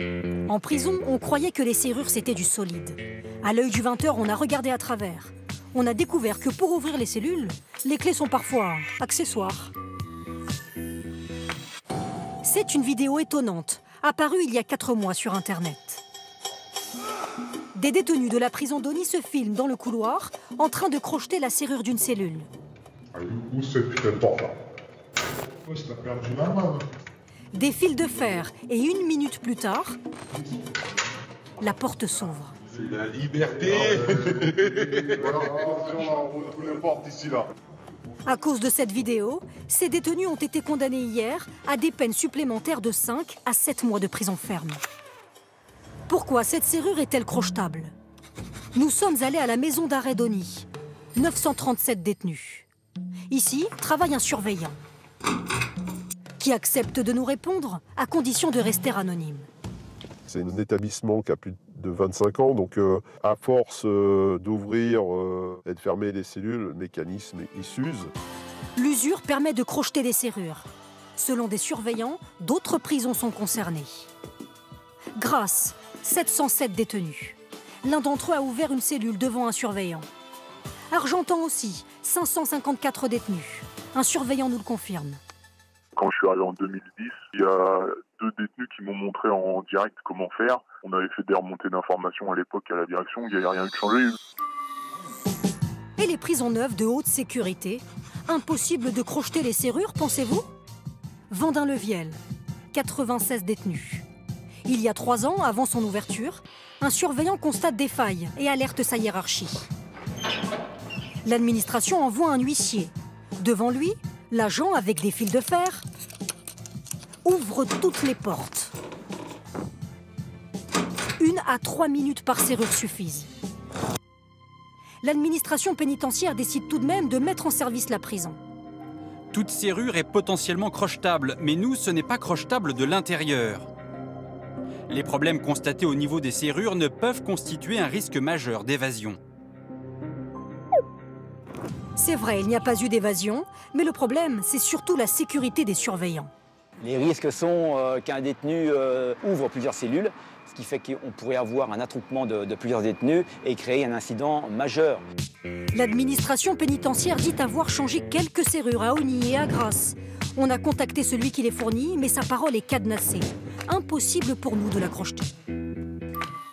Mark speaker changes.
Speaker 1: En prison, on croyait que les serrures c'était du solide. À l'œil du 20h, on a regardé à travers. On a découvert que pour ouvrir les cellules, les clés sont parfois accessoires. C'est une vidéo étonnante, apparue il y a 4 mois sur Internet. Des détenus de la prison d'Osny se filment dans le couloir, en train de crocheter la serrure d'une cellule.
Speaker 2: Où c'est putain de porte là? Ouais, c'est perdu la main.
Speaker 1: Des fils de fer, et 1 minute plus tard, la porte s'ouvre.
Speaker 2: C'est la liberté. Voilà, on retrouve les portes ici là.
Speaker 1: À cause de cette vidéo, ces détenus ont été condamnés hier à des peines supplémentaires de 5 à 7 mois de prison ferme. Pourquoi cette serrure est-elle crochetable? Nous sommes allés à la maison d'arrêt d'Osny. 937 détenus. Ici, travaille un surveillant qui accepte de nous répondre à condition de rester anonyme.
Speaker 3: C'est un établissement qui a plus de 25 ans, donc à force d'ouvrir et de fermer les cellules, le mécanisme il s'use.
Speaker 1: L'usure permet de crocheter des serrures. Selon des surveillants, d'autres prisons sont concernées. Grasse, 707 détenus. L'un d'entre eux a ouvert une cellule devant un surveillant. Argentan aussi, 554 détenus. Un surveillant nous le confirme.
Speaker 4: Quand je suis arrivé en 2010, il y a 2 détenus qui m'ont montré en direct comment faire. On avait fait des remontées d'informations à l'époque à la direction, il n'y avait rien de changé.
Speaker 1: Et les prisons neuves de haute sécurité? Impossible de crocheter les serrures, pensez-vous? Vendin-le-Viel, 96 détenus. Il y a 3 ans, avant son ouverture, un surveillant constate des failles et alerte sa hiérarchie. L'administration envoie un huissier. Devant lui, l'agent, avec des fils de fer, ouvre toutes les portes. 1 à 3 minutes par serrure suffisent. L'administration pénitentiaire décide tout de même de mettre en service la prison.
Speaker 5: Toute serrure est potentiellement crochetable, mais nous, ce n'est pas crochetable de l'intérieur. Les problèmes constatés au niveau des serrures ne peuvent constituer un risque majeur d'évasion.
Speaker 1: C'est vrai, il n'y a pas eu d'évasion, mais le problème, c'est surtout la sécurité des surveillants.
Speaker 6: Les risques sont qu'un détenu ouvre plusieurs cellules, ce qui fait qu'on pourrait avoir un attroupement de plusieurs détenus et créer un incident majeur.
Speaker 1: L'administration pénitentiaire dit avoir changé quelques serrures à Osny et à Grasse. On a contacté celui qui les fournit, mais sa parole est cadenassée. Impossible pour nous de la crocheter.